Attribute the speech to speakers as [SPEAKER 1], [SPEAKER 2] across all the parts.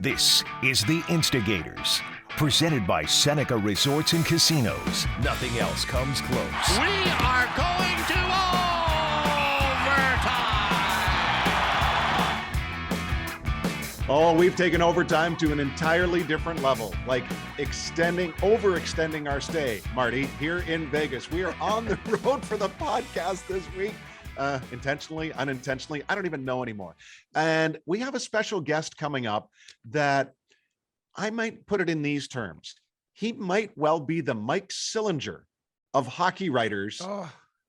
[SPEAKER 1] This is The Instigators, presented by Seneca Resorts and Casinos. Nothing else comes close.
[SPEAKER 2] We are going to overtime!
[SPEAKER 3] Oh, we've taken overtime to an entirely different level, like overextending our stay, Marty, here in Vegas. We are on the road for the podcast this week. Intentionally, unintentionally, I don't even know anymore. And we have a special guest coming up that I might put it in these terms. He might well be the Mike Sillinger of hockey writers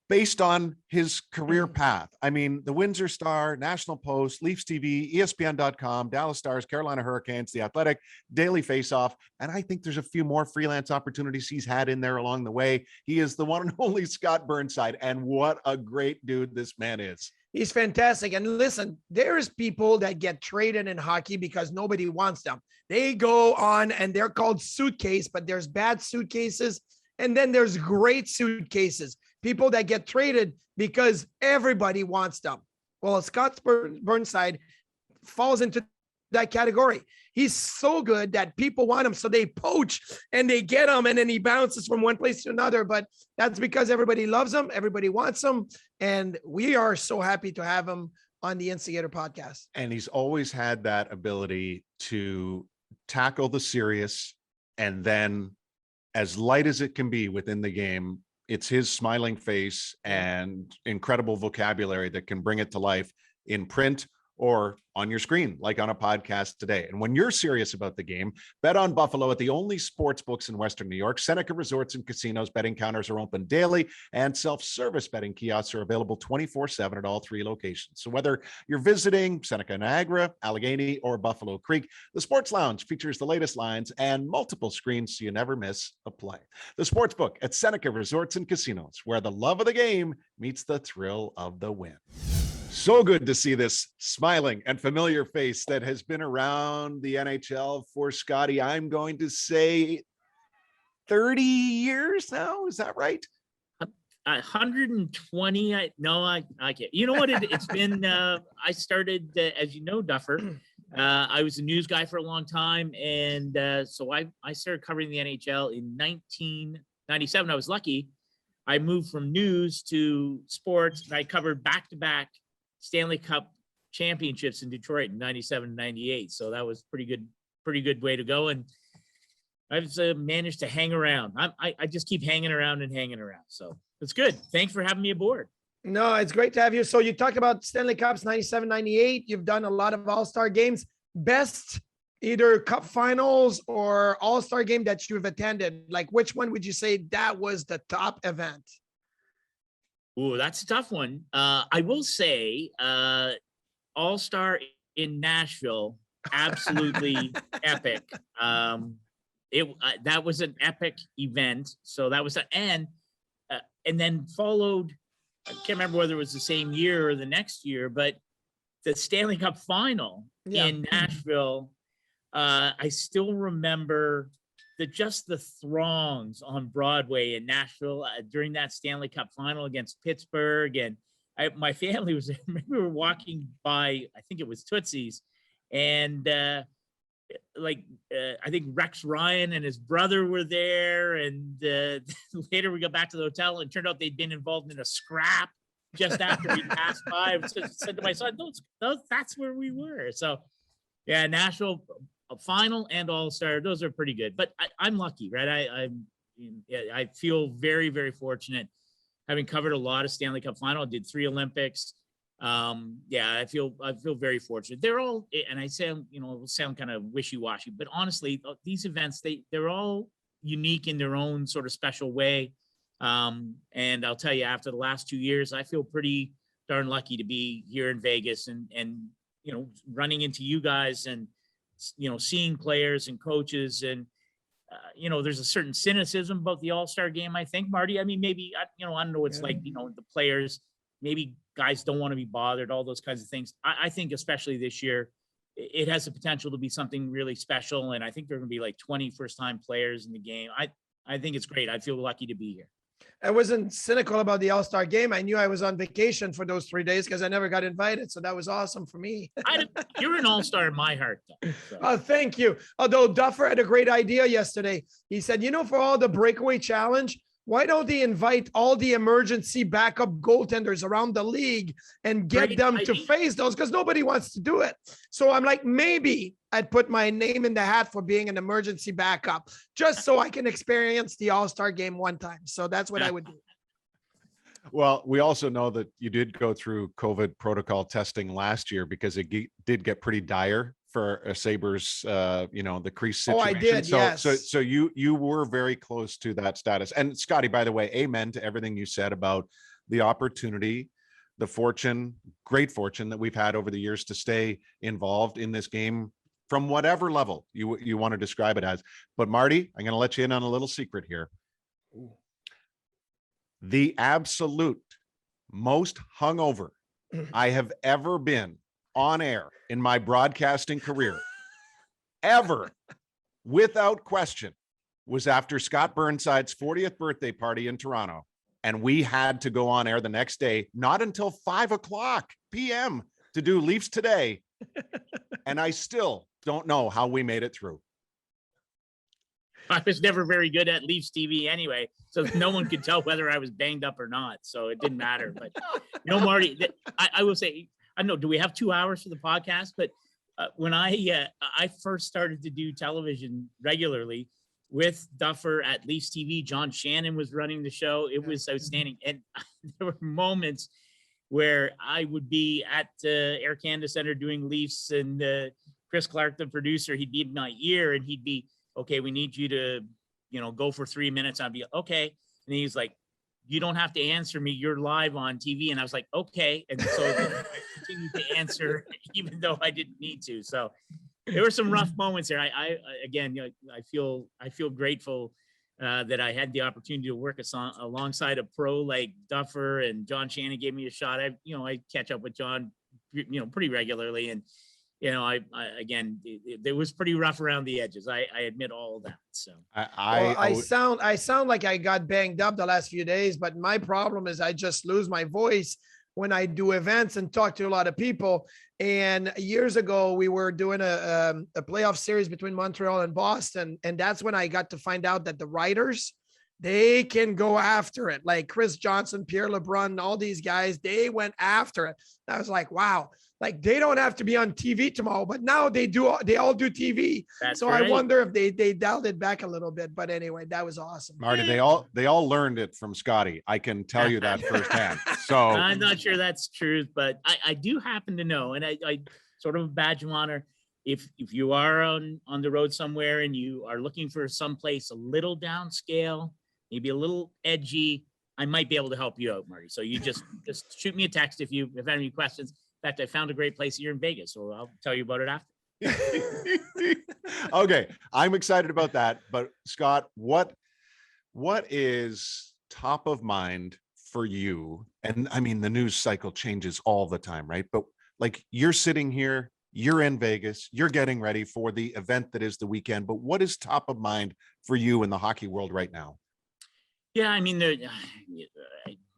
[SPEAKER 3] based on his career path. I mean, the Windsor Star, National Post, Leafs TV, ESPN.com, Dallas Stars, Carolina Hurricanes, The Athletic, Daily Faceoff. And I think there's a few more freelance opportunities he's had in there along the way. He is the one and only Scott Burnside. And what a great dude this man is.
[SPEAKER 4] He's fantastic. And listen, there's people that get traded in hockey because nobody wants them. They go on and they're called suitcase, but there's bad suitcases. And then there's great suitcases. People that get traded because everybody wants them. Well, Scott Burnside falls into that category. He's so good that people want him. So they poach and they get him, and then he bounces from one place to another. But that's because everybody loves him. Everybody wants him. And we are so happy to have him on the Instigator podcast.
[SPEAKER 3] And he's always had that ability to tackle the serious and then as light as it can be within the game. It's his smiling face and incredible vocabulary that can bring it to life in print or on your screen, like on a podcast today. And when you're serious about the game, bet on Buffalo at the only sports books in Western New York. Seneca Resorts and Casinos betting counters are open daily, and self-service betting kiosks are available 24/7 at all three locations. So whether you're visiting Seneca Niagara, Allegheny, or Buffalo Creek, the Sports Lounge features the latest lines and multiple screens so you never miss a play. The sports book at Seneca Resorts and Casinos, where the love of the game meets the thrill of the win. So good to see this smiling and familiar face that has been around the NHL for Scotty. I'm going to say 30 years now. Is that right?
[SPEAKER 5] 120. I can't. You know what? It's been, I started, as you know, Duffer. I was a news guy for a long time. And so I started covering the NHL in 1997. I was lucky. I moved from news to sports, and I covered back-to-back Stanley Cup championships in Detroit in 97 and 98. So that was pretty good way to go. And I've managed to hang around. I just keep hanging around. So it's good. Thanks for having me aboard.
[SPEAKER 4] No, it's great to have you. So you talked about Stanley Cups 97, 98. You've done a lot of all-star games. Best either cup finals or all-star game that you've attended. Like, which one would you say that was the top event?
[SPEAKER 5] Ooh, that's a tough one. I will say All-Star in Nashville, absolutely epic. That was an epic event. So that was and then followed, I can't remember whether it was the same year or the next year, but the Stanley Cup final in Nashville. I still remember just the throngs on Broadway in Nashville during that Stanley Cup final against Pittsburgh. And my family was, I remember we were walking by, I think it was Tootsie's, and I think Rex Ryan and his brother were there. And later we got back to the hotel, and it turned out they'd been involved in a scrap just after we passed by. I said to my son, that's where we were. So yeah, Nashville final and all-star, those are pretty good, but I'm lucky, right? I feel very, very fortunate having covered a lot of Stanley Cup final. I did 3 Olympics. I feel very fortunate. They're all, and I sound, it will sound kind of wishy-washy, but honestly, these events, they're all unique in their own sort of special way. And I'll tell you, after the last 2 years, I feel pretty darn lucky to be here in Vegas and running into you guys and seeing players and coaches, and there's a certain cynicism about the all-star game, I think, Marty. I mean, maybe I don't know, it's like, the players, maybe guys don't want to be bothered, all those kinds of things. I think especially this year, it has the potential to be something really special, and I think there are going to be like 20 first-time players in the game. I think it's great. I feel lucky to be here.
[SPEAKER 4] I wasn't cynical about the All-Star game. I knew I was on vacation for those 3 days because I never got invited. So that was awesome for me.
[SPEAKER 5] You're an all-star in my heart, though. So.
[SPEAKER 4] Oh, thank you. Although Duffer had a great idea yesterday. He said, for all the breakaway challenge, why don't they invite all the emergency backup goaltenders around the league and get
[SPEAKER 5] Great
[SPEAKER 4] them to
[SPEAKER 5] idea.
[SPEAKER 4] face those? Because nobody wants to do it. So I'm like, maybe I'd put my name in the hat for being an emergency backup just so I can experience the All-Star game one time. So that's what I would do.
[SPEAKER 3] Well, we also know that you did go through COVID protocol testing last year because it did get pretty dire for a Sabres, the crease situation.
[SPEAKER 4] Oh, I did, yes.
[SPEAKER 3] So you were very close to that status. And Scotty, by the way, amen to everything you said about the opportunity, the fortune, great fortune that we've had over the years to stay involved in this game from whatever level you want to describe it as. But Marty, I'm going to let you in on a little secret here. The absolute most hungover I have ever been on air in my broadcasting career, ever, without question, was after Scott Burnside's 40th birthday party in Toronto. And we had to go on air the next day, not until 5:00 p.m. to do Leafs Today. And I still don't know how we made it through.
[SPEAKER 5] I was never very good at Leafs TV anyway, so no one could tell whether I was banged up or not. So it didn't matter. But Marty, I will say, I don't know, do we have 2 hours for the podcast? But when I first started to do television regularly with Duffer at Leafs TV, John Shannon was running the show. It was outstanding. And there were moments where I would be at Air Canada Center doing Leafs, and Chris Clark, the producer, he'd be in my ear and he'd be, okay, we need you to, go for 3 minutes. I'd be okay. And he's like, you don't have to answer me. You're live on TV. And I was like, okay. And so I continued to answer, even though I didn't need to. So there were some rough moments there. I feel grateful that I had the opportunity to work alongside a pro like Duffer, and John Shannon gave me a shot. I catch up with John, pretty regularly. And, it was pretty rough around the edges. I admit all of that. So
[SPEAKER 4] I sound like I got banged up the last few days, but my problem is I just lose my voice when I do events and talk to a lot of people. And years ago, we were doing a playoff series between Montreal and Boston. And that's when I got to find out that the writers, they can go after it. Like Chris Johnson, Pierre LeBrun, all these guys, they went after it. I was like, wow, like they don't have to be on TV tomorrow, but now they all do TV.
[SPEAKER 5] That's
[SPEAKER 4] so
[SPEAKER 5] right.
[SPEAKER 4] I wonder if they dialed it back a little bit, but anyway, that was awesome.
[SPEAKER 3] Marty, they all learned it from Scotty. I can tell you that firsthand. So
[SPEAKER 5] I'm not sure that's true, but I do happen to know, and I sort of a badge of honor. If you are on the road somewhere and you are looking for someplace a little downscale, maybe a little edgy, I might be able to help you out, Marty. So you just shoot me a text if you have any questions. In fact, I found a great place here in Vegas, so I'll tell you about it after.
[SPEAKER 3] Okay, I'm excited about that. But Scott, what is top of mind for you? And I mean, the news cycle changes all the time, right? But like you're sitting here, you're in Vegas, you're getting ready for the event that is the weekend. But what is top of mind for you in the hockey world right now?
[SPEAKER 5] Yeah, I mean,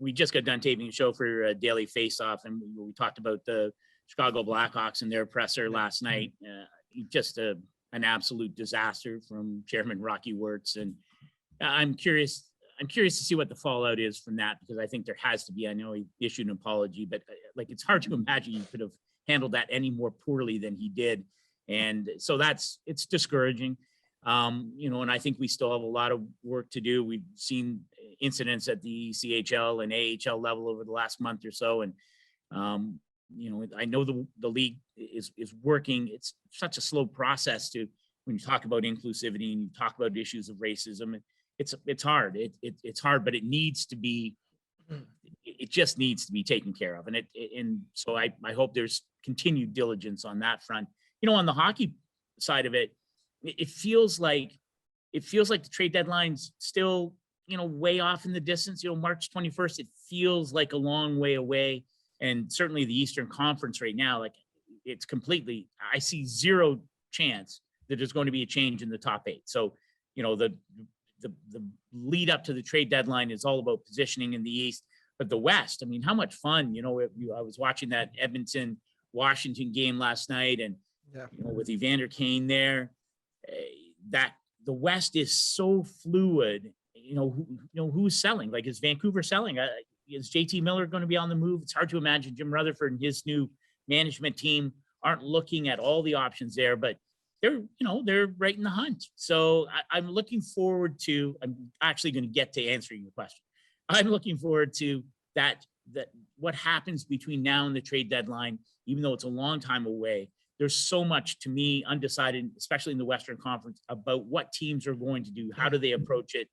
[SPEAKER 5] we just got done taping a show for Daily Faceoff, and we talked about the Chicago Blackhawks and their presser last night. Just an absolute disaster from Chairman Rocky Wirtz, and I'm curious to see what the fallout is from that, because I think there has to be. I know he issued an apology, but it's hard to imagine he could have handled that any more poorly than he did, and so it's discouraging. And I think we still have a lot of work to do. We've seen incidents at the CHL and AHL level over the last month or so. And, I know the league is working. It's such a slow process when you talk about inclusivity and you talk about issues of racism. It's hard. It's hard, but it just needs to be taken care of. And so I hope there's continued diligence on that front. On the hockey side of it, it feels like the trade deadline's still, way off in the distance. March 21st, it feels like a long way away. And certainly the Eastern Conference right now, it's completely, I see zero chance that there's going to be a change in the top 8. So, the the lead up to the trade deadline is all about positioning in the East. But the West, I mean, how much fun, I was watching that Edmonton Washington game last night, and with Evander Kane there, that the West is so fluid. Who's selling? Like, is Vancouver selling? Is JT Miller going to be on the move? It's hard to imagine Jim Rutherford and his new management team aren't looking at all the options there, but they're right in the hunt. So I'm looking forward to, I'm actually going to get to answering your question. I'm looking forward to that what happens between now and the trade deadline, even though it's a long time away. There's so much, to me, undecided, especially in the Western Conference, about what teams are going to do. How do they approach it?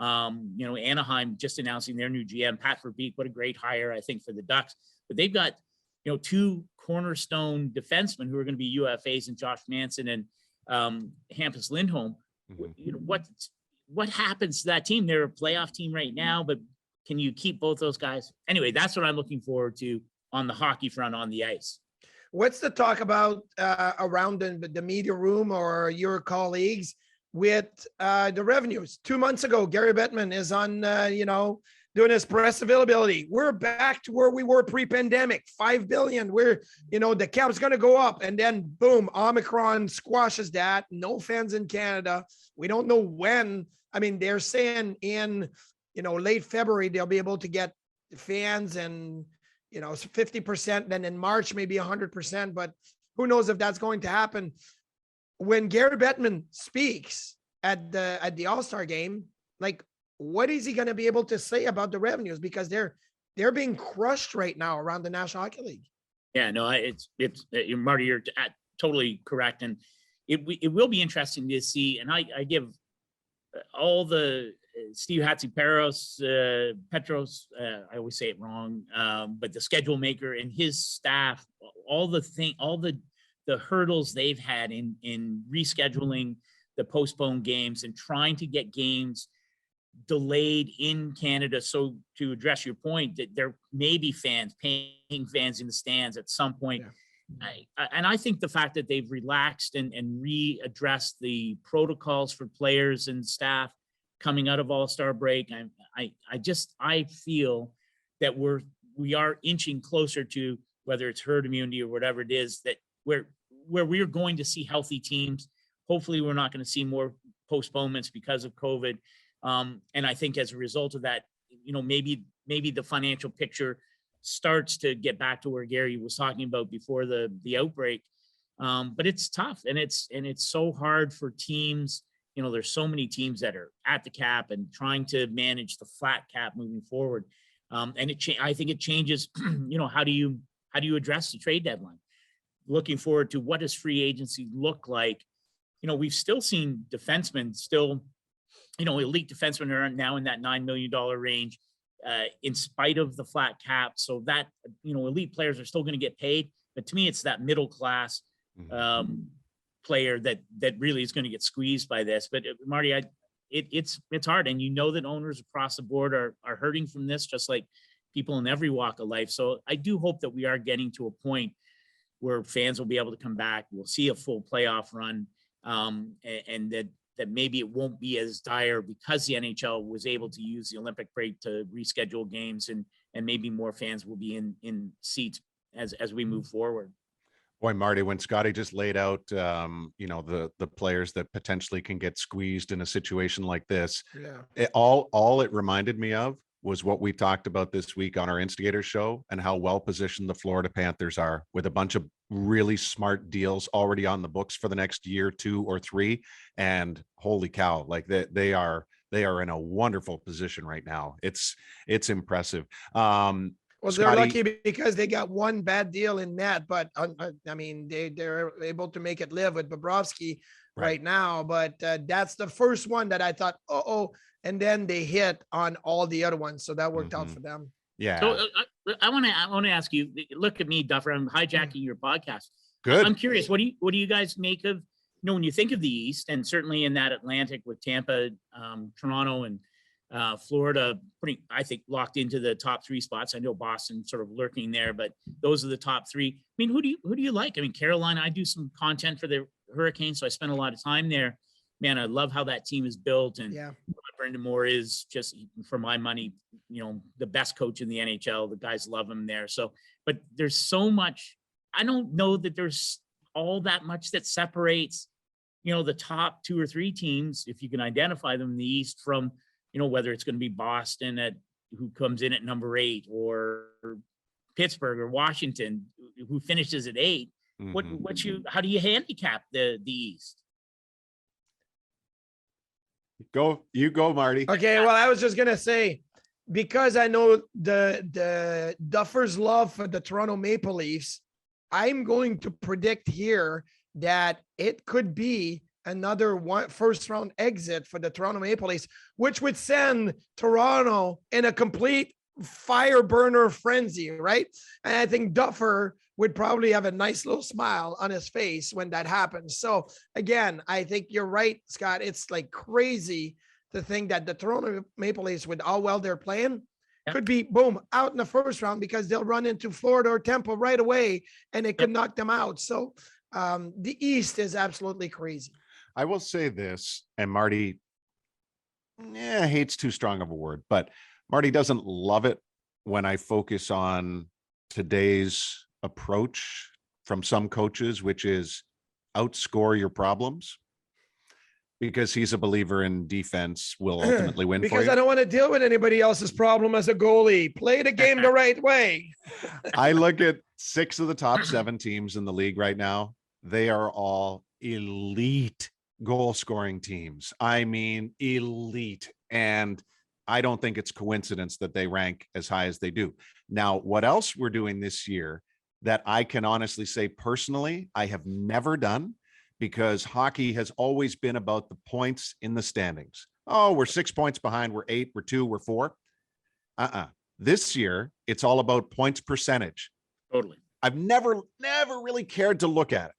[SPEAKER 5] Anaheim just announcing their new GM, Pat Verbeek. What a great hire, I think, for the Ducks. But they've got, two cornerstone defensemen who are going to be UFAs, and Josh Manson and Hampus Lindholm. What happens to that team? They're a playoff team right now, but can you keep both those guys? Anyway, that's what I'm looking forward to on the hockey front on the ice.
[SPEAKER 4] What's the talk about around the media room or your colleagues with the revenues? 2 months ago, Gary Bettman is on, doing his press availability. We're back to where we were pre-pandemic, $5 billion. The cap's going to go up, and then boom, Omicron squashes that. No fans in Canada. We don't know when. I mean, they're saying in, late February, they'll be able to get fans and, 50%, then in March, maybe 100%, but who knows if that's going to happen. When Gary Bettman speaks at the All-Star game, like, what is he going to be able to say about the revenues? Because they're being crushed right now around the National Hockey League.
[SPEAKER 5] Yeah, no, it's Marty, you're totally correct. And it will be interesting to see. And I give all the Steve Hatziperos, Petros, I always say it wrong, but the schedule maker and his staff, all the hurdles they've had in rescheduling the postponed games and trying to get games delayed in Canada. So to address your point, that there may be paying fans in the stands at some point. Yeah. I think the fact that they've relaxed and readdressed the protocols for players and staff coming out of All-Star break, I feel that we are inching closer to, whether it's herd immunity or whatever it is, that where we're going to see healthy teams. Hopefully we're not going to see more postponements because of COVID. And I think as a result of that, maybe the financial picture starts to get back to where Gary was talking about before the outbreak. But it's tough, and it's so hard for teams. There's so many teams that are at the cap and trying to manage the flat cap moving forward. And I think it changes, how do you address the trade deadline? Looking forward to, what does free agency look like? We've still seen defensemen elite defensemen are now in that $9 million range, in spite of the flat cap. So that, elite players are still going to get paid. But to me, it's that middle class player that really is going to get squeezed by this. But Marty, it's hard. And that owners across the board are hurting from this, just like people in every walk of life. So I do hope that we are getting to a point where fans will be able to come back. We'll see a full playoff run, and that maybe it won't be as dire because the NHL was able to use the Olympic break to reschedule games, and maybe more fans will be in seats as we move forward.
[SPEAKER 3] Boy, Marty, when Scotty just laid out, the players that potentially can get squeezed in a situation like this, all it reminded me of was what we talked about this week on our Instigators show, and how well positioned the Florida Panthers are, with a bunch of really smart deals already on the books for the next year, 2 or 3. And holy cow, like they are in a wonderful position right now. It's impressive.
[SPEAKER 4] Well, they're lucky because they got one bad deal in net, but they're able to make it live with Bobrovsky right now. But that's the first one that I thought, and then they hit on all the other ones, so that worked out for them.
[SPEAKER 3] Yeah.
[SPEAKER 5] So I want to ask you. Look at me, Duffer. I'm hijacking your podcast.
[SPEAKER 3] Good.
[SPEAKER 5] I'm curious. What do you guys make of? When you think of the East, and certainly in that Atlantic with Tampa, Toronto, and Florida, pretty, I think, locked into the top 3 spots. I know Boston sort of lurking there, but those are the top 3. I mean, who do you like? I mean, Carolina. I do some content for the Hurricanes, so I spend a lot of time there. man, I love how that team is built. And
[SPEAKER 4] Yeah.
[SPEAKER 5] Brendan Moore is just, for my money, the best coach in the NHL. The guys love him there. So, but there's so much. I don't know that there's all that much that separates, the top 2 or 3 teams, if you can identify them in the East, from, whether it's going to be Boston who comes in at number 8, or Pittsburgh or Washington who finishes at 8.
[SPEAKER 3] Mm-hmm.
[SPEAKER 5] How do you handicap the East?
[SPEAKER 3] You go, Marty.
[SPEAKER 4] Okay, well, I was just gonna say, because I know the Duffers' love for the Toronto Maple Leafs, I'm going to predict here that it could be another first round exit for the Toronto Maple Leafs, which would send Toronto in a complete fire burner frenzy, right? And I think Duffer would probably have a nice little smile on his face when that happens. So again, I think you're right, Scott. It's like crazy to think that the Toronto Maple Leafs, with how well they're playing, could be boom out in the first round, because they'll run into Florida or Tampa right away and it could knock them out. So the East is absolutely crazy.
[SPEAKER 3] I will say this, and Marty hates too strong of a word, but Marty doesn't love it when I focus on today's approach from some coaches, which is outscore your problems, because he's a believer in defense will ultimately win for
[SPEAKER 4] Because
[SPEAKER 3] you.
[SPEAKER 4] I don't want to deal with anybody else's problem as a goalie. Play the game the right way.
[SPEAKER 3] I look at 6 of the top 7 teams in the league right now. They are all elite goal scoring teams. I mean, elite. And I don't think it's coincidence that they rank as high as they do. Now, what else we're doing this year that I can honestly say personally, I have never done, because hockey has always been about the points in the standings. Oh, we're 6 points behind. We're 8, we're 2, we're 4. This year, it's all about points percentage.
[SPEAKER 5] Totally.
[SPEAKER 3] I've never really cared to look at it,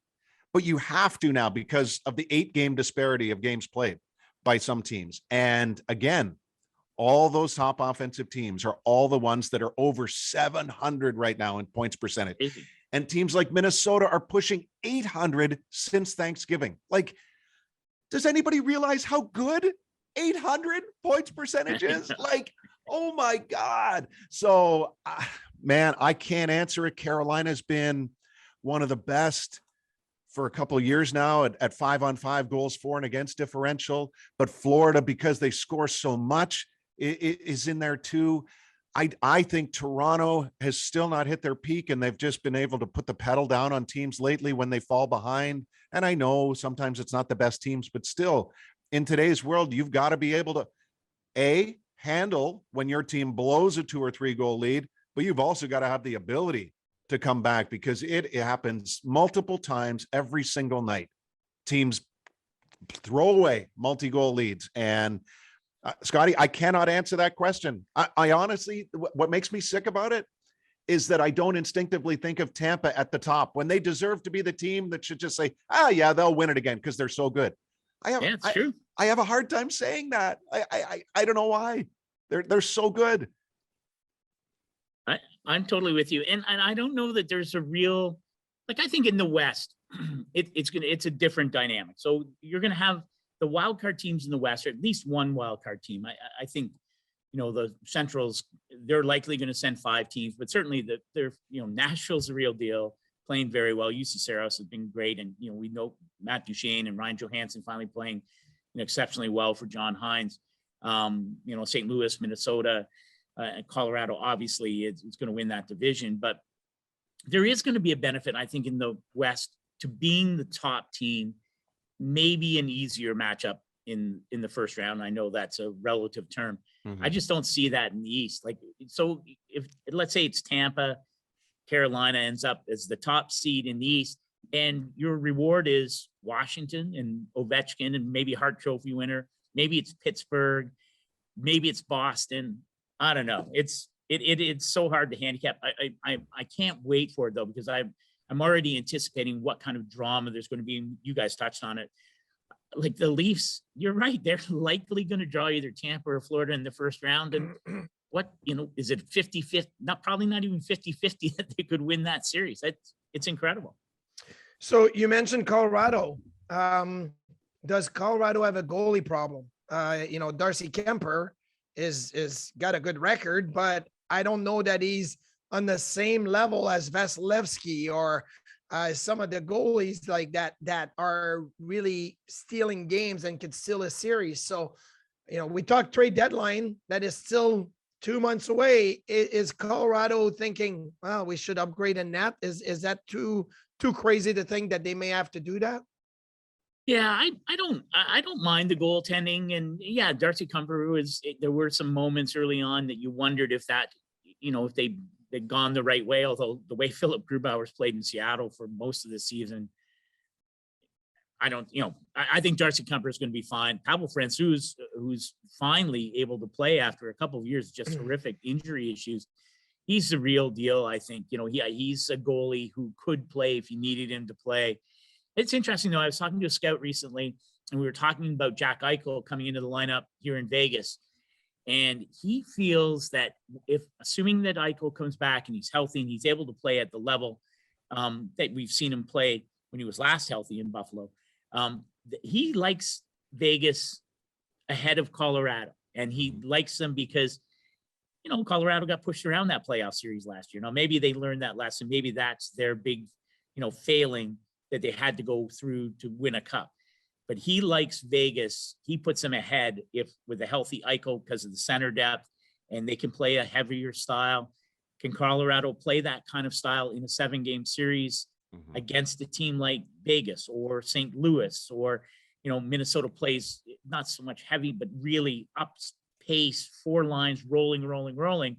[SPEAKER 3] but you have to now because of the 8-game disparity of games played by some teams. And again, all those top offensive teams are all the ones that are over 700 right now in points percentage.
[SPEAKER 5] Easy.
[SPEAKER 3] And teams like Minnesota are pushing 800 since Thanksgiving. Like, does anybody realize how good 800 points percentage is? Like, oh my God. So, man, I can't answer it. Carolina's been one of the best for a couple of years now at 5-on-5 goals for and against differential. But Florida, because they score so much, is in there too. I think Toronto has still not hit their peak, and they've just been able to put the pedal down on teams lately when they fall behind. And I know sometimes it's not the best teams, but still, in today's world, you've got to be able to handle when your team blows a 2 or 3 goal lead, but you've also got to have the ability to come back, because it happens multiple times every single night. Teams throw away multi-goal leads. And Scotty, I cannot answer that question. I honestly, what makes me sick about it is that I don't instinctively think of Tampa at the top when they deserve to be the team that should just say, yeah, they'll win it again because they're so good.
[SPEAKER 5] It's true.
[SPEAKER 3] I have a hard time saying that. I don't know why. They're so good.
[SPEAKER 5] I'm totally with you. And I don't know that there's a real, like, I think in the West, it's a different dynamic. So you're going to have the wild card teams in the West, or at least one wild card team. I think, the Centrals, they're likely going to send 5 teams, but certainly Nashville's the real deal, playing very well. UC Saros has been great. And, we know Matt Duchene and Ryan Johansson finally playing exceptionally well for John Hines. St. Louis, Minnesota, Colorado, obviously it's going to win that division, but there is going to be a benefit, I think, in the West to being the top team, maybe an easier matchup in the first round. I know that's a relative term.
[SPEAKER 3] Mm-hmm.
[SPEAKER 5] I just don't see that in the East. Like, so if let's say it's Tampa, Carolina ends up as the top seed in the East, and your reward is Washington and Ovechkin and maybe Hart Trophy winner, maybe it's Pittsburgh, maybe it's Boston. I don't know. It's so hard to handicap. I can't wait for it though, because I'm already anticipating what kind of drama there's going to be. You guys touched on it. Like the Leafs, you're right. They're likely going to draw either Tampa or Florida in the first round. And what, is it 50-50? Probably not even 50-50 that they could win that series. It's incredible.
[SPEAKER 4] So you mentioned Colorado. does Colorado have a goalie problem? Darcy Kemper is got a good record, but I don't know that he's on the same level as Vasilevsky or some of the goalies like that are really stealing games and could steal a series. So, we talked trade deadline that is still 2 months away. Is Colorado thinking, well, we should upgrade in net? Is that too crazy to think that they may have to do that?
[SPEAKER 5] Yeah, I don't mind the goaltending, and yeah, Darcy Kemper there were some moments early on that you wondered if that, if they'd gone the right way. Although the way Philip Grubauer's played in Seattle for most of the season, I think Darcy Kemper is going to be fine. Pavel Francouz, who's finally able to play after a couple of years, just horrific injury issues. He's the real deal. I think, he's a goalie who could play if you needed him to play. It's interesting though. I was talking to a scout recently and we were talking about Jack Eichel coming into the lineup here in Vegas. And he feels that assuming that Eichel comes back and he's healthy and he's able to play at the level that we've seen him play when he was last healthy in Buffalo, he likes Vegas ahead of Colorado, and he likes them because, Colorado got pushed around that playoff series last year. Now, maybe they learned that lesson. Maybe that's their big, failing that they had to go through to win a cup. But he likes Vegas. He puts them ahead with a healthy Eichel because of the center depth, and they can play a heavier style. Can Colorado play that kind of style in a 7-game series against a team like Vegas or St. Louis, or, Minnesota plays not so much heavy, but really up pace, 4 lines, rolling.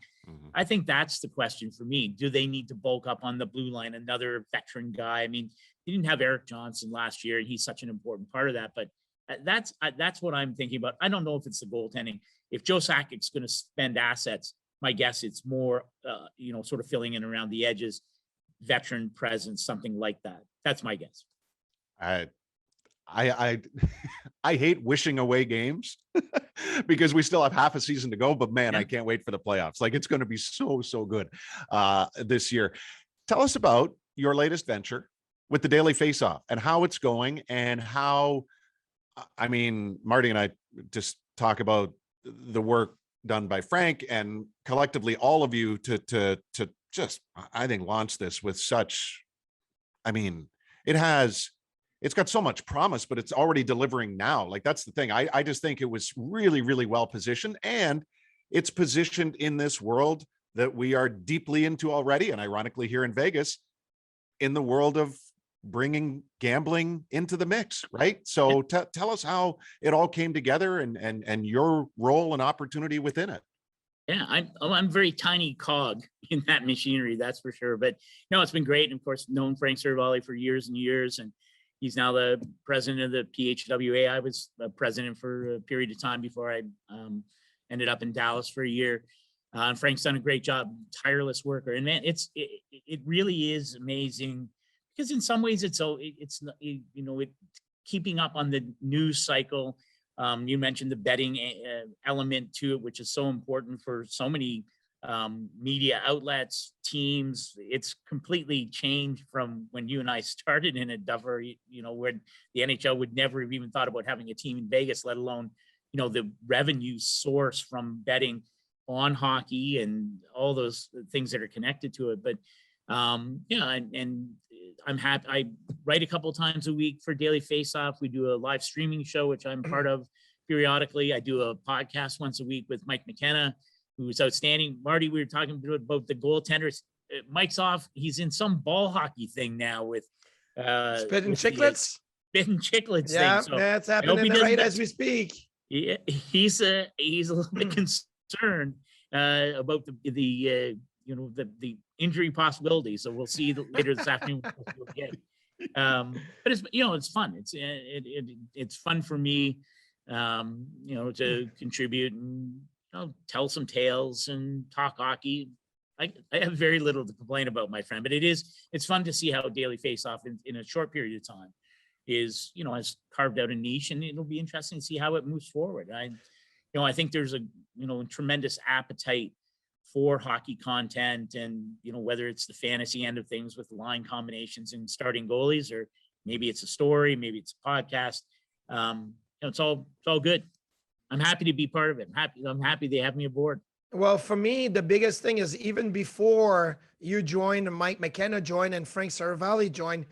[SPEAKER 5] I think that's the question for me. Do they need to bulk up on the blue line? Another veteran guy. I mean, he didn't have Eric Johnson last year, and he's such an important part of that. But that's what I'm thinking about. I don't know if it's the goaltending. If Joe Sakic's going to spend assets, my guess it's more, sort of filling in around the edges, veteran presence, something like that. That's my guess.
[SPEAKER 3] I hate wishing away games because we still have half a season to go, but man, I can't wait for the playoffs. Like, it's going to be so good this year. Tell us about your latest venture with the Daily Faceoff and how it's going, and how, Marty and I just talk about the work done by Frank and collectively all of you to just, I think, launch this with such, it's got so much promise, but it's already delivering now. Like, that's the thing. I just think it was really, really well positioned, and it's positioned in this world that we are deeply into already. And ironically, here in Vegas, in the world of bringing gambling into the mix, right? So tell us how it all came together and your role and opportunity within it.
[SPEAKER 5] Yeah, I'm very tiny cog in that machinery, that's for sure. But no, it's been great. And of course, known Frank Cervalli for years and years, and he's now the president of the PHWA. I was president for a period of time before I ended up in Dallas for a year. And Frank's done a great job, tireless worker. And man, it really is amazing, because in some ways it's keeping up on the news cycle. You mentioned the betting element to it, which is so important for so many media outlets, teams. It's completely changed from when you and I started in a Duffer, where the NHL would never have even thought about having a team in Vegas, let alone, the revenue source from betting on hockey and all those things that are connected to it. But and I'm happy. I write a couple of times a week for Daily Faceoff. We do a live streaming show, which I'm part of periodically. I do a podcast once a week with Mike McKenna, who's outstanding. Marty, we were talking about the goaltenders. Mike's off. He's in some ball hockey thing now with
[SPEAKER 4] Spitting Chicklets.
[SPEAKER 5] Spitting Chicklets
[SPEAKER 4] Yeah,
[SPEAKER 5] thing. So
[SPEAKER 4] that's happening right as we speak.
[SPEAKER 5] Yeah, he's a little bit concerned about the injury possibility. So we'll see later this afternoon. But it's fun. It's fun for me, to contribute and tell some tales and talk hockey. I have very little to complain about, my friend, but it's fun to see how Daily Faceoff in a short period of time has carved out a niche, and it'll be interesting to see how it moves forward. I think there's a tremendous appetite for hockey content, and whether it's the fantasy end of things with line combinations and starting goalies, or maybe it's a story, maybe it's a podcast. It's all good. I'm happy to be part of it. I'm happy they have me aboard.
[SPEAKER 4] Well, for me, the biggest thing is even before you joined, Mike McKenna joined, and Frank Saravalli joined,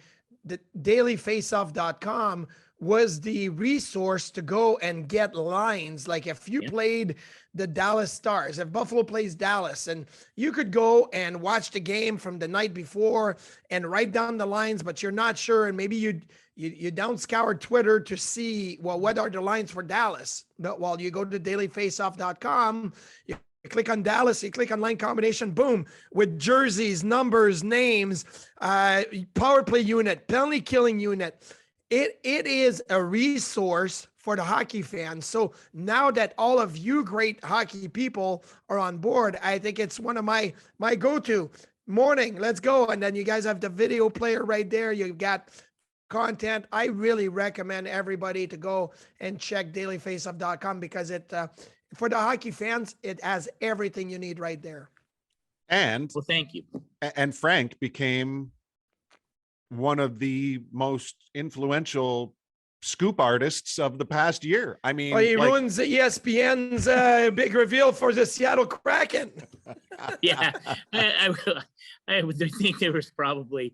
[SPEAKER 4] the dailyfaceoff.com was the resource to go and get lines. Like if you played the Dallas Stars, if Buffalo plays Dallas, and you could go and watch the game from the night before and write down the lines, but you're not sure, and maybe you down scour Twitter to see, well, what are the lines for Dallas? Well, you go to dailyfaceoff.com, you click on Dallas, you click on line combination, boom, with jerseys, numbers, names, power play unit, penalty killing unit. It is a resource for the hockey fans. So now that all of you great hockey people are on board, I think it's one of my go-to. Morning, let's go. And then you guys have the video player right there. You've got content. I really recommend everybody to go and check dailyfaceoff.com because it for the hockey fans, it has everything you need right there.
[SPEAKER 3] And
[SPEAKER 5] well, thank you.
[SPEAKER 3] And Frank became one of the most influential scoop artists of the past year. I mean,
[SPEAKER 4] he ruins ESPN's big reveal for the Seattle Kraken.
[SPEAKER 5] Yeah, I would think there was probably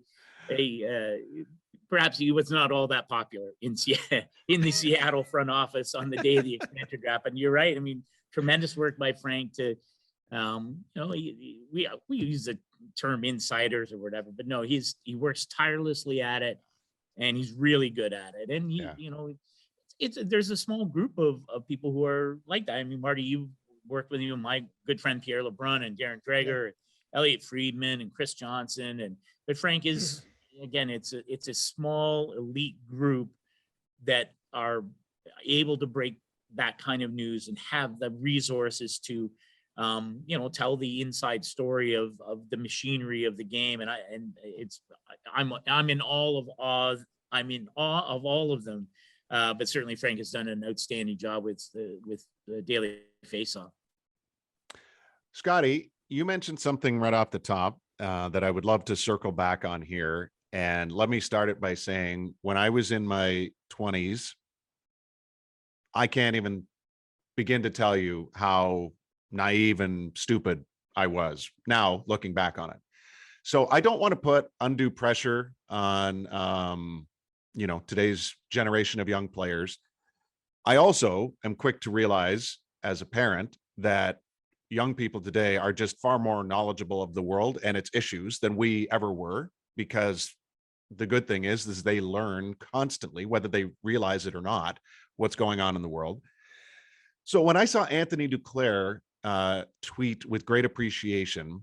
[SPEAKER 5] perhaps he was not all that popular in the Seattle front office on the day of the expansion draft. And you're right. I mean, tremendous work by Frank to, we use the term insiders or whatever, but no, he works tirelessly at it, and he's really good at it. And there's a small group of people who are like that. I mean, Marty, you worked with my good friend Pierre LeBrun and Darren Dreger, Elliot Friedman and Chris Johnson, but Frank is. Again, it's a small elite group that are able to break that kind of news and have the resources to, tell the inside story of the machinery of the game. And I'm in awe of all of them. But certainly Frank has done an outstanding job with the Daily Faceoff.
[SPEAKER 3] Scotty, you mentioned something right off the top that I would love to circle back on here. And let me start it by saying, when I was in my 20s, I can't even begin to tell you how naive and stupid I was now looking back on it. So I don't want to put undue pressure on, today's generation of young players. I also am quick to realize as a parent that young people today are just far more knowledgeable of the world and its issues than we ever were, because the good thing is they learn constantly, whether they realize it or not, what's going on in the world. So when I saw Anthony Duclair tweet with great appreciation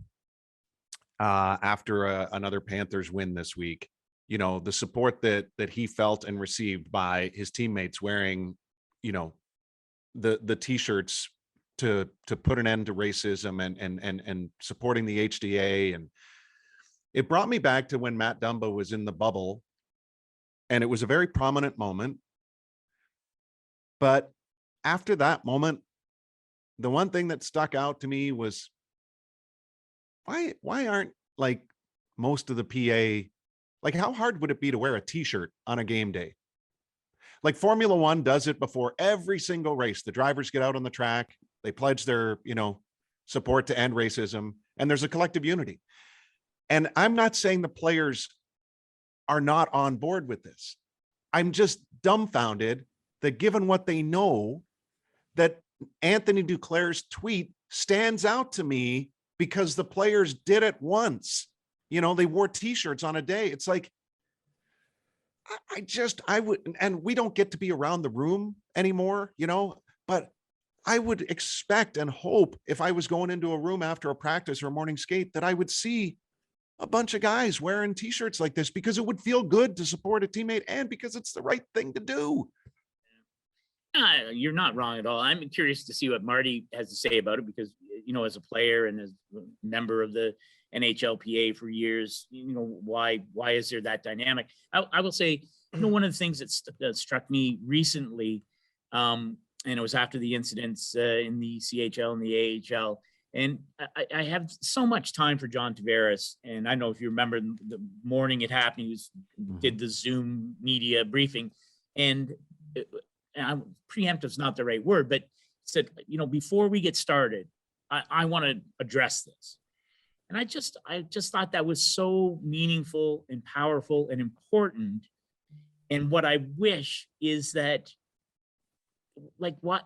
[SPEAKER 3] after another Panthers win this week, the support that he felt and received by his teammates wearing, the T-shirts to put an end to racism and supporting the HDA, and it brought me back to when Matt Dumba was in the bubble, and it was a very prominent moment. But after that moment, the one thing that stuck out to me was why aren't like most of the PA, like how hard would it be to wear a T-shirt on a game day? Like Formula One does it before every single race. The drivers get out on the track, they pledge their, support to end racism, and there's a collective unity. And I'm not saying the players are not on board with this. I'm just dumbfounded that given what they know, that Anthony Duclair's tweet stands out to me because the players did it once. They wore T-shirts on a day. It's like, I would, and we don't get to be around the room anymore, but I would expect and hope if I was going into a room after a practice or a morning skate that I would see a bunch of guys wearing T-shirts like this, because it would feel good to support a teammate and because it's the right thing to do.
[SPEAKER 5] You're not wrong at all. I'm curious to see what Marty has to say about it because, as a player and as a member of the NHLPA for years, why is there that dynamic? I will say, one of the things that struck me recently, and it was after the incidents in the CHL and the AHL, and I have so much time for John Tavares. And I don't know if you remember the morning it happened, he did the Zoom media briefing. And preemptive is not the right word, but said, before we get started, I want to address this. And I just thought that was so meaningful and powerful and important. And what I wish is that, like, what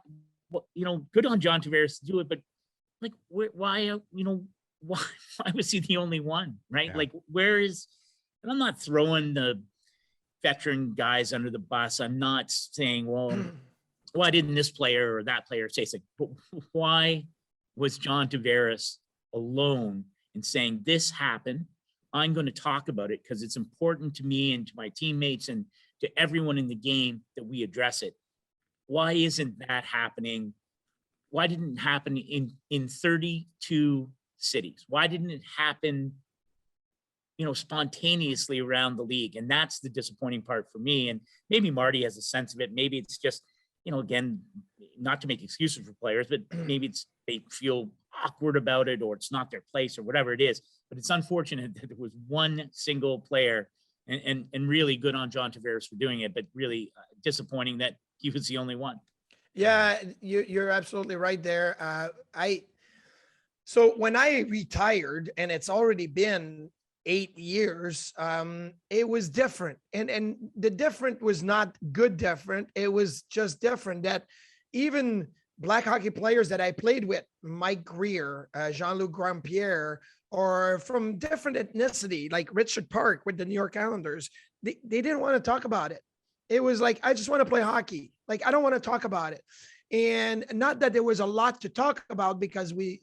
[SPEAKER 5] good on John Tavares to do it, but like, why was he the only one, right?
[SPEAKER 3] Yeah.
[SPEAKER 5] Like, and I'm not throwing the veteran guys under the bus. I'm not saying, well, why didn't this player or that player say something? But why was John Tavares alone in saying this happened? I'm going to talk about it because it's important to me and to my teammates and to everyone in the game that we address it. Why isn't that happening? Why didn't it happen in 32 cities? Why didn't it happen, spontaneously around the league? And that's the disappointing part for me. And maybe Marty has a sense of it. Maybe it's just, again, not to make excuses for players, but maybe they feel awkward about it, or it's not their place, or whatever it is. But it's unfortunate that there was one single player, and really good on John Tavares for doing it, but really disappointing that he was the only one.
[SPEAKER 4] Yeah, you're absolutely right there. So when I retired, and it's already been 8 years, it was different. And the different was not good different. It was just different, that even Black hockey players that I played with, Mike Greer, Jean-Luc Grandpierre, or from different ethnicity, like Richard Park with the New York Islanders, they didn't want to talk about it. It was like, I just want to play hockey. Like, I don't want to talk about it. And not that there was a lot to talk about, because we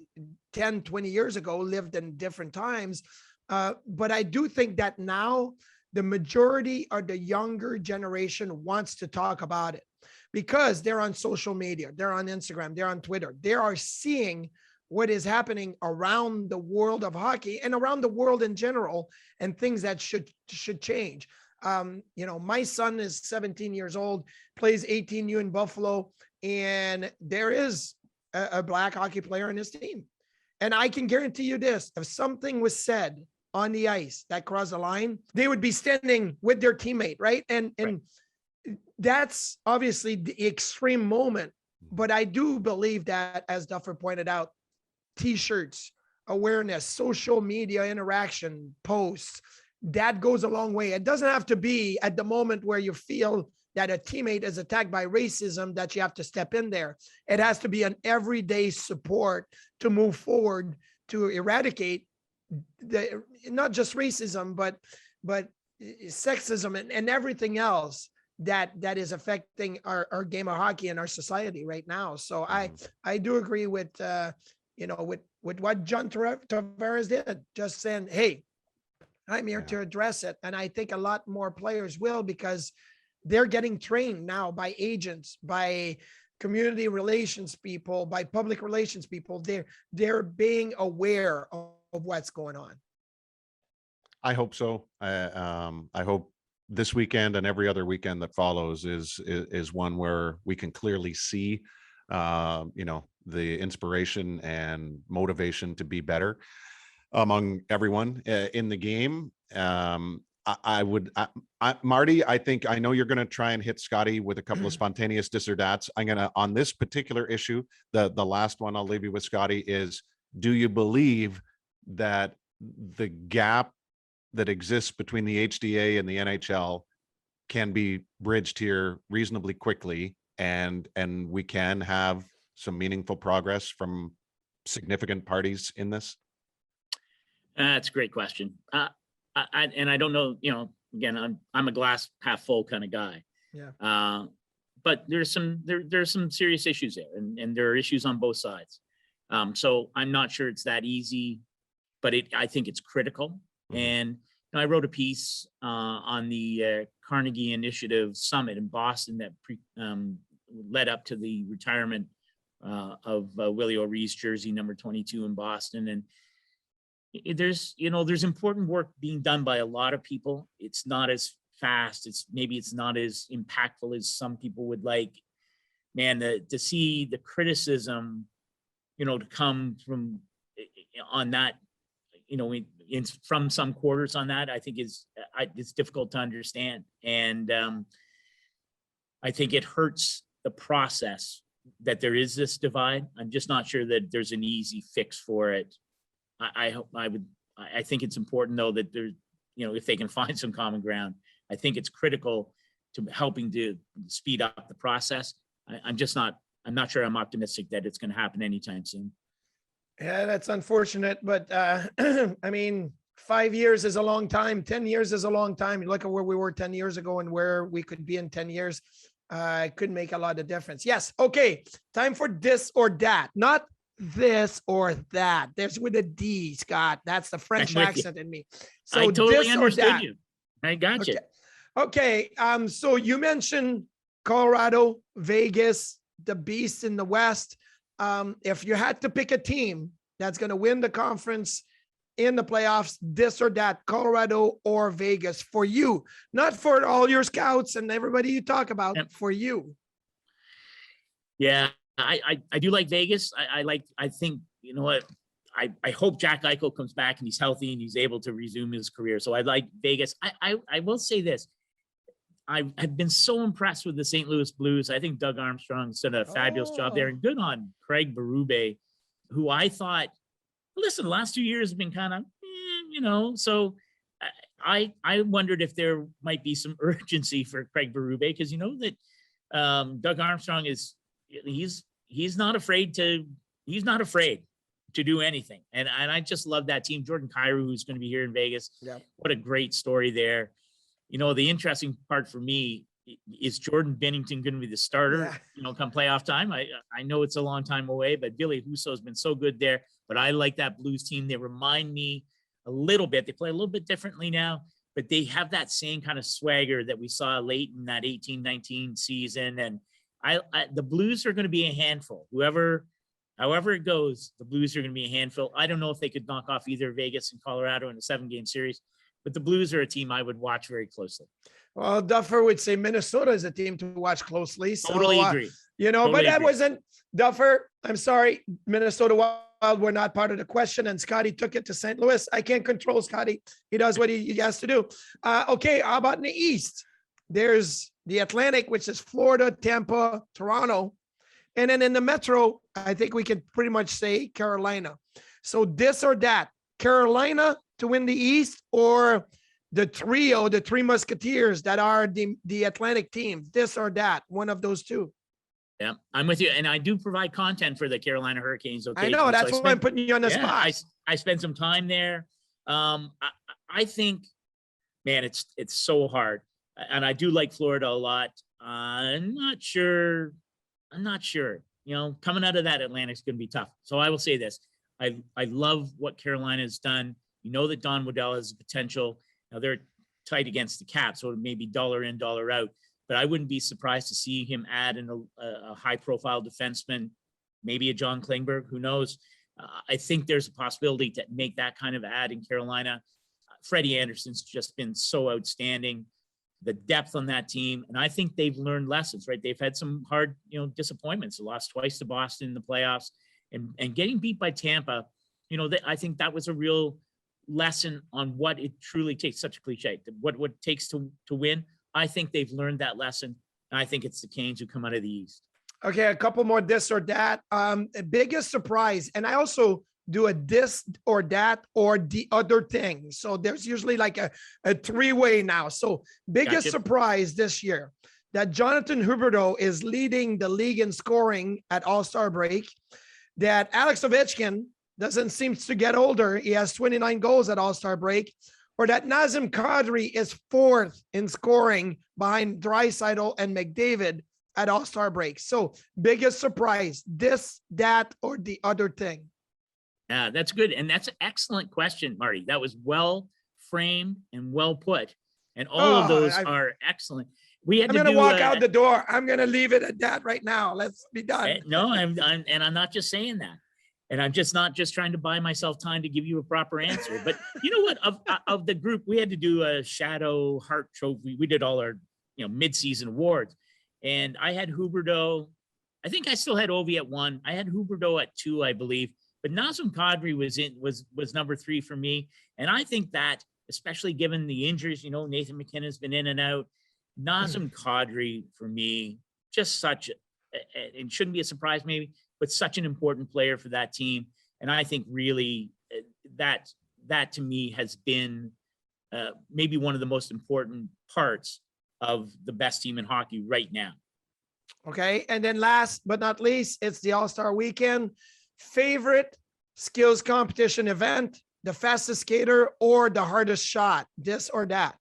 [SPEAKER 4] 10, 20 years ago lived in different times. But I do think that now the majority of the younger generation wants to talk about it, because they're on social media, they're on Instagram, they're on Twitter. They are seeing what is happening around the world of hockey and around the world in general, and things that should change. My son is 17 years old, plays 18U in Buffalo, and there is a Black hockey player in his team. And I can guarantee you this: if something was said on the ice that crossed the line, they would be standing with their teammate, right? And that's obviously the extreme moment. But I do believe that, as Duffer pointed out, T-shirts, awareness, social media interaction, posts, that goes a long way. It doesn't have to be at the moment where you feel that a teammate is attacked by racism that you have to step in there. It has to be an everyday support to move forward, to eradicate not just racism, but sexism and everything else that is affecting our game of hockey and our society right now. So I do agree with with what John Tavares did, just saying, hey, I'm here to address it. And I think a lot more players will, because they're getting trained now by agents, by community relations people, by public relations people. They're being aware of what's going on.
[SPEAKER 3] I hope so. I hope this weekend and every other weekend that follows is one where we can clearly see, the inspiration and motivation to be better among everyone in the game. Marty, I know you're going to try and hit Scotty with a couple of spontaneous dis or dats. I'm going to, on this particular issue, the last one I'll leave you with, Scotty, is, do you believe that the gap that exists between the HDA and the NHL can be bridged here reasonably quickly, and we can have some meaningful progress from significant parties in this?
[SPEAKER 5] That's a great question. I don't know, again, I'm a glass half full kind of guy.
[SPEAKER 4] Yeah.
[SPEAKER 5] But there's some serious issues there, and there are issues on both sides. So I'm not sure it's that easy, but I think it's critical. Mm-hmm. And I wrote a piece on the Carnegie Initiative Summit in Boston that led up to the retirement of Willie O'Ree's jersey number 22 in Boston. And there's important work being done by a lot of people. It's not as fast. It's not as impactful as some people would like. Man, to see the criticism, to come from on that, from some quarters on that, I think it's difficult to understand. And I think it hurts the process that there is this divide. I'm just not sure that there's an easy fix for it. I think it's important though that there's, if they can find some common ground, I think it's critical to helping to speed up the process. I'm not sure I'm optimistic that it's going to happen anytime soon.
[SPEAKER 4] Yeah, that's unfortunate, but I mean, 5 years is a long time. 10 years is a long time. You look at where we were 10 years ago and where we could be in 10 years. It could make a lot of difference. Yes. Okay. Time for this or that. Not this or that. There's with a D, Scott. That's the French accent in me. So
[SPEAKER 5] I totally
[SPEAKER 4] this
[SPEAKER 5] understood
[SPEAKER 4] or that.
[SPEAKER 5] you. I got you.
[SPEAKER 4] Okay. So you mentioned Colorado, Vegas, the Beast in the West. If you had to pick a team that's going to win the conference in the playoffs, this or that, Colorado or Vegas for you, not for all your scouts and everybody you talk about, for you.
[SPEAKER 5] Yeah, I do like Vegas. I think, you know what, I hope Jack Eichel comes back and he's healthy and he's able to resume his career. So I like Vegas. I will say this. I've been so impressed with the St. Louis Blues. I think Doug Armstrong's done a fabulous job there, and good on Craig Berube, who I thought, listen, the last 2 years have been kind of, so I wondered if there might be some urgency for Craig Berube, because that Doug Armstrong he's not afraid to do anything. And I just love that team. Jordan Kyrou, who's going to be here in Vegas. Yeah. What a great story there. The interesting part for me is Jordan Binnington going to be the starter, come playoff time. I know it's a long time away, but Billy Husso has been so good there. But I like that Blues team. They remind me a little bit. They play a little bit differently now, but they have that same kind of swagger that we saw late in that 18-19 season. And the Blues are going to be a handful. However it goes, the Blues are going to be a handful. I don't know if they could knock off either Vegas and Colorado in a 7-game series, but the Blues are a team I would watch very closely.
[SPEAKER 4] Well, Duffer would say Minnesota is a team to watch closely. So,
[SPEAKER 5] totally agree.
[SPEAKER 4] Totally but that agree. Wasn't Duffer. I'm sorry. Minnesota Wild were not part of the question, and Scotty took it to St. Louis. I can't control Scotty. He does what he has to do. Okay. How about in the East? There's the Atlantic, which is Florida, Tampa, Toronto. And then in the Metro, I think we can pretty much say Carolina. So this or that, Carolina to win the East, or the trio, the Three Musketeers that are the Atlantic teams, this or that, one of those two.
[SPEAKER 5] Yeah, I'm with you. And I do provide content for the Carolina Hurricanes. Okay,
[SPEAKER 4] I know, that's why I'm putting you on the spot.
[SPEAKER 5] I spent some time there. I think, man, it's so hard. And I do like Florida a lot. I'm not sure. Coming out of that, Atlantic's going to be tough. So I will say this. I love what Carolina has done. That Don Waddell has potential. Now they're tight against the cap, so it may be dollar in, dollar out. But I wouldn't be surprised to see him add in a high-profile defenseman, maybe a John Klingberg. Who knows? I think there's a possibility to make that kind of add in Carolina. Freddie Anderson's just been so outstanding. The depth on that team, and I think they've learned lessons. Right? They've had some hard, disappointments. They lost twice to Boston in the playoffs, and getting beat by Tampa. I think that was a real lesson on what it truly takes. Such a cliche, what it takes to win. I think they've learned that lesson, and I think it's the Canes who come out of the East.
[SPEAKER 4] Okay, a couple more this or that. Biggest surprise, and I also do a this or that or the other thing. So there's usually like a three-way now. So biggest surprise this year, that Jonathan Huberdeau is leading the league in scoring at All-Star break, that Alex Ovechkin doesn't seem to get older. He has 29 goals at All-Star break, or that Nazem Kadri is 4th in scoring behind Draisaitl and McDavid at All-Star break. So biggest surprise, this, that, or the other thing.
[SPEAKER 5] Yeah, that's good. And that's an excellent question, Marty. That was well framed and well put. And all of those are excellent. I'm going to
[SPEAKER 4] walk out the door. I'm going to leave it at that right now. Let's be done.
[SPEAKER 5] No, I'm not just saying that. And I'm just not just trying to buy myself time to give you a proper answer. But you know what? Of the group, we had to do a Shadow Hart Trophy. We did all our, mid-season awards. And I had Huberdeau. I think I still had Ovi at 1. I had Huberdeau at 2, I believe. But Nazem Kadri was number 3 for me. And I think that, especially given the injuries, Nathan McKinnon's been in and out. Nazem Kadri, for me, just such it shouldn't be a surprise maybe, but such an important player for that team. And I think really that to me has been maybe one of the most important parts of the best team in hockey right now.
[SPEAKER 4] Okay. And then last but not least, it's the AllStar Weekend. Favorite skills competition event, the fastest skater or the hardest shot, this or that?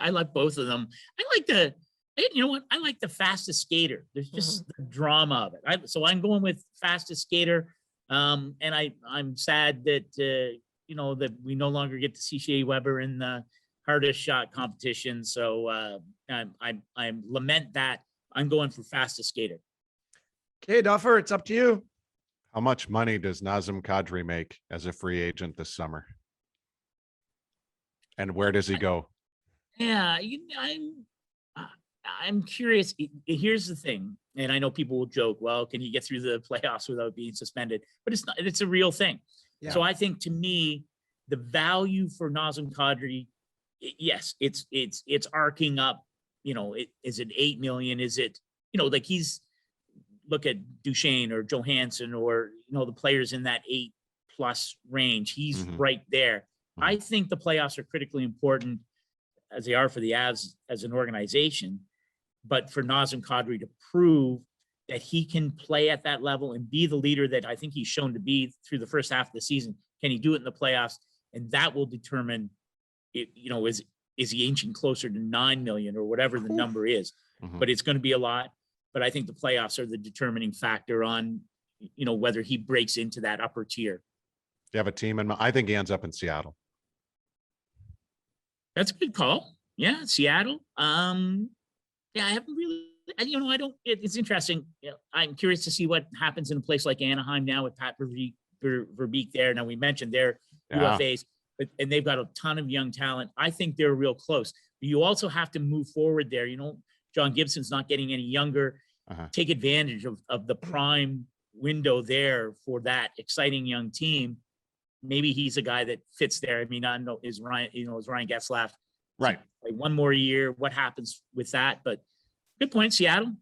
[SPEAKER 5] I like both of them. You know what? I like the fastest skater. There's just the drama of it. So I'm going with fastest skater. And I'm sad that, that we no longer get to see Shea Weber in the hardest shot competition. So I lament that. I'm going for fastest skater.
[SPEAKER 4] Okay, Duffer, it's up to you.
[SPEAKER 3] How much money does Nazem Kadri make as a free agent this summer? And where does he go?
[SPEAKER 5] Yeah, I'm curious. Here's the thing, and I know people will joke, well, can he get through the playoffs without being suspended? But it's not, it's a real thing. Yeah. So I think, to me, the value for Nazem Kadri, yes, it's arcing up. Is it 8 million? Is it, like look at Duchesne or Johansson or, the players in that 8+ range. He's right there. I think the playoffs are critically important, as they are for the Avs as an organization, but for Nazem Kadri to prove that he can play at that level and be the leader that I think he's shown to be through the first half of the season. Can he do it in the playoffs? And that will determine, is he inching closer to 9 million or whatever the number is, but it's going to be a lot. But I think the playoffs are the determining factor on, whether he breaks into that upper tier.
[SPEAKER 3] You have a team, and I think he ends up in Seattle.
[SPEAKER 5] That's a good call. Yeah, Seattle. Yeah, I haven't really, I don't, it's interesting. I'm curious to see what happens in a place like Anaheim now with Pat Verbeek there. Now, we mentioned their UFAs, and they've got a ton of young talent. I think they're real close. But you also have to move forward there. John Gibson's not getting any younger. Take advantage of the prime window there for that exciting young team. Maybe he's a guy that fits there. I mean, I don't know, is Ryan Getzlaf
[SPEAKER 3] right?
[SPEAKER 5] Like one more year, what happens with that? But good point. Seattle.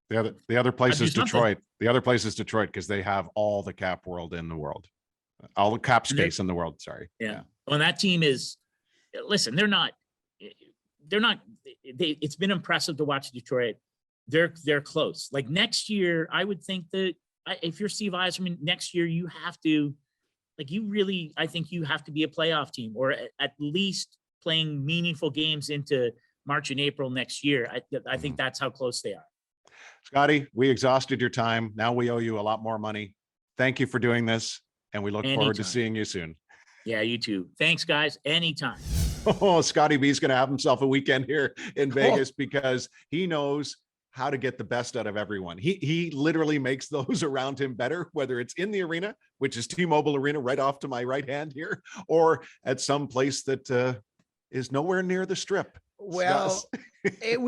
[SPEAKER 3] The other place is Detroit. The other place is Detroit because they have all the cap world in the world, all the cap space in the world. Sorry.
[SPEAKER 5] Yeah. Well, that team is. Listen, they're not. It's been impressive to watch Detroit. They're close. Like next year, I would think that if you're Steve Yzerman, next year you have to. I think you have to be a playoff team, or at least playing meaningful games into March and April next year. I think that's how close they are.
[SPEAKER 3] Scotty, we exhausted your time. Now we owe you a lot more money. Thank you for doing this, and we look forward to seeing you soon.
[SPEAKER 5] Yeah, you too. Thanks, guys. Anytime.
[SPEAKER 3] Oh, Scotty B's going to have himself a weekend here in Vegas because he knows how to get the best out of everyone. He literally makes those around him better, whether it's in the arena, which is T-Mobile Arena right off to my right hand here, or at some place that is nowhere near the Strip.
[SPEAKER 4] Well,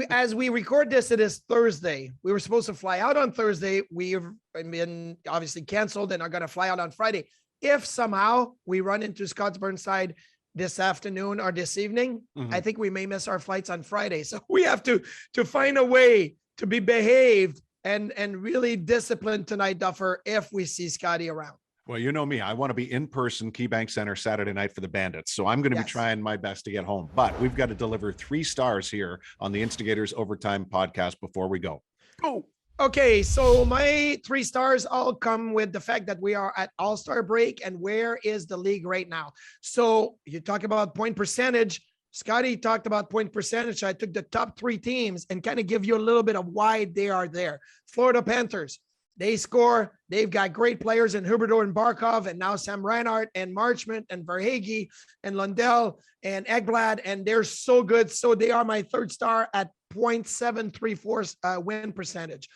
[SPEAKER 4] as we record this, it is Thursday. We were supposed to fly out on Thursday. We've been obviously canceled and are going to fly out on Friday. If somehow we run into Scott Burnside this afternoon or this evening, I think we may miss our flights on Friday. So we have to find a way to be behaved and really disciplined tonight, Duffer, if we see Scotty around.
[SPEAKER 3] Well, you know me, I want to be in person KeyBank Center Saturday night for the Bandits. So I'm going to be trying my best to get home, but we've got to deliver 3 stars here on the Instigators Overtime podcast before we go.
[SPEAKER 4] Oh, okay. So my 3 stars all come with the fact that we are at All-Star break, and where is the league right now? So you talk about point percentage. Scotty talked about point percentage. I took the top 3 teams and kind of give you a little bit of why they are there. Florida Panthers, they score. They've got great players in Huberdeau and Barkov, and now Sam Reinhart and Marchment and Verhaeghe and Lundell and Ekblad, and they're so good. So they are my 3rd star at 0.734 win percentage.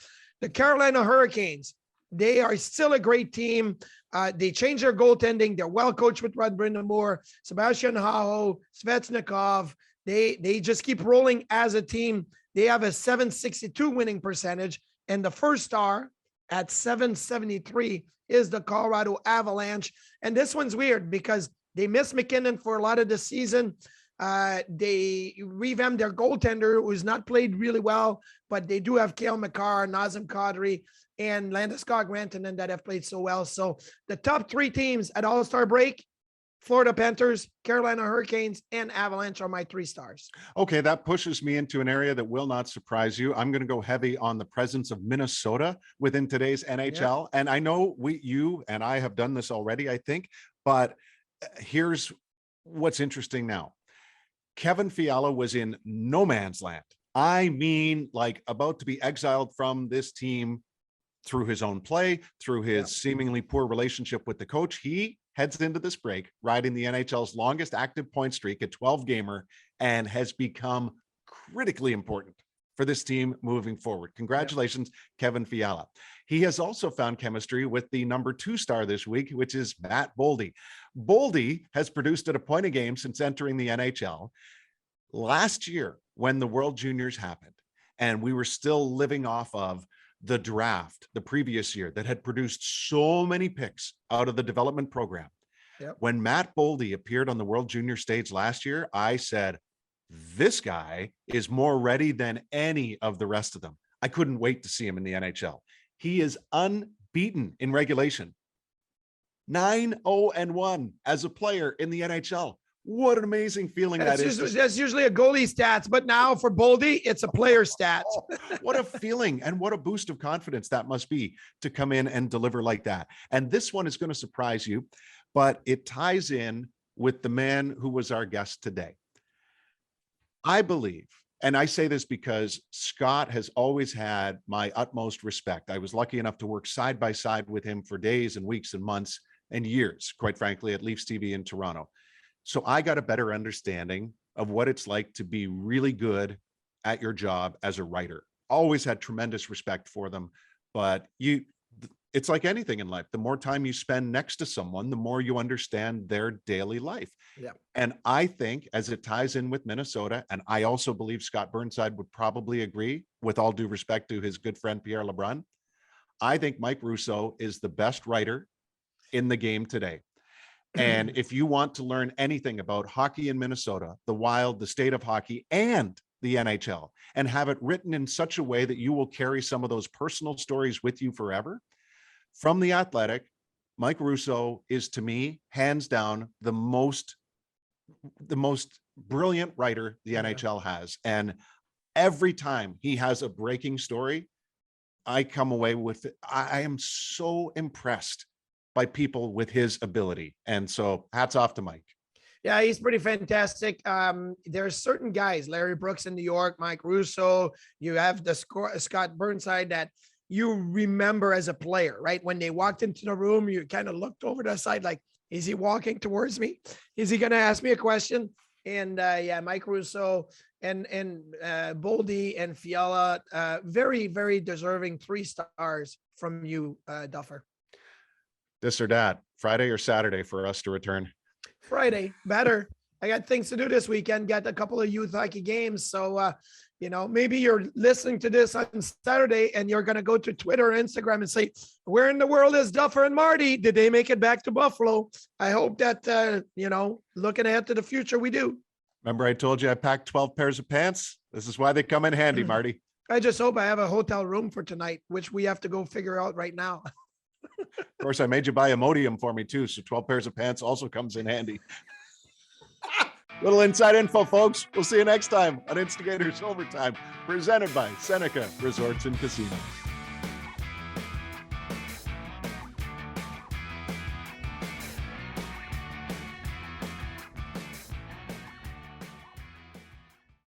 [SPEAKER 4] The Carolina Hurricanes, they are still a great team. They changed their goaltending. They're well coached with Rod Brindamore, Sebastian Aho, Svechnikov. They just keep rolling as a team. They have a 762 winning percentage, and the 1st star at 773 is the Colorado Avalanche. And this one's weird because they missed McKinnon for a lot of the season. They revamped their goaltender, who's not played really well, but they do have Cale Makar, Nazem Kadri, and Landeskog Rantanen that have played so well. So the top 3 teams at All-Star break, Florida Panthers, Carolina Hurricanes, and Avalanche are my 3 stars.
[SPEAKER 3] Okay, that pushes me into an area that will not surprise you. I'm going to go heavy on the presence of Minnesota within today's NHL. Yep. And I know you and I have done this already, I think, but here's what's interesting now. Kevin Fiala was in no man's land. I mean, like about to be exiled from this team through his own play, through his seemingly poor relationship with the coach. He heads into this break riding the NHL's longest active point streak, a 12-gamer, and has become critically important for this team moving forward. Congratulations, Kevin Fiala. He has also found chemistry with the number 2 star this week, which is Matt Boldy. Boldy has produced at a point a game since entering the NHL. Last year, when the World Juniors happened, and we were still living off of the draft the previous year that had produced so many picks out of the development program. Yep. When Matt Boldy appeared on the World Junior stage last year, I said, this guy is more ready than any of the rest of them. I couldn't wait to see him in the NHL. He is unbeaten in regulation. 9-0-1 as a player in the NHL. What an amazing feeling that is.
[SPEAKER 4] That's usually a goalie stats, but now for Boldy, it's a player stat.
[SPEAKER 3] What a feeling and what a boost of confidence that must be to come in and deliver like that. And this one is going to surprise you, but it ties in with the man who was our guest today. I believe, and I say this because Scott has always had my utmost respect. I was lucky enough to work side by side with him for days and weeks and months and years, quite frankly, at Leafs TV in Toronto. So I got a better understanding of what it's like to be really good at your job as a writer. Always had tremendous respect for them, but it's like anything in life. The more time you spend next to someone, the more you understand their daily life.
[SPEAKER 4] Yeah.
[SPEAKER 3] And I think as it ties in with Minnesota, and I also believe Scott Burnside would probably agree, with all due respect to his good friend, Pierre LeBrun, I think Mike Russo is the best writer in the game today. And if you want to learn anything about hockey in Minnesota, the Wild, the state of hockey, and the NHL, and have it written in such a way that you will carry some of those personal stories with you forever, from The Athletic, Mike Russo is, to me, hands down, the most brilliant writer the NHL has. And every time he has a breaking story, I come away with it. I am so impressed by people with his ability. And so hats off to Mike.
[SPEAKER 4] Yeah, he's pretty fantastic. There's certain guys, Larry Brooks in New York, Mike Russo, you have the Scott Burnside that you remember as a player, right? When they walked into the room, you kind of looked over the side like, is he walking towards me? Is he going to ask me a question? And yeah, Mike Russo and Boldy and Fiala, very, very deserving 3 stars from you, Duffer.
[SPEAKER 3] This or that, Friday or Saturday for us to return?
[SPEAKER 4] Friday, better. I got things to do this weekend, got a couple of youth hockey games. So, maybe you're listening to this on Saturday and you're going to go to Twitter or Instagram and say, where in the world is Duffer and Marty? Did they make it back to Buffalo? I hope that, looking ahead to the future, we do.
[SPEAKER 3] Remember I told you I packed 12 pairs of pants? This is why they come in handy, Marty.
[SPEAKER 4] I just hope I have a hotel room for tonight, which we have to go figure out right now.
[SPEAKER 3] Of course, I made you buy Imodium for me too, so 12 pairs of pants also comes in handy. Little inside info, folks. We'll see you next time on Instigators Overtime, presented by Seneca Resorts and Casinos.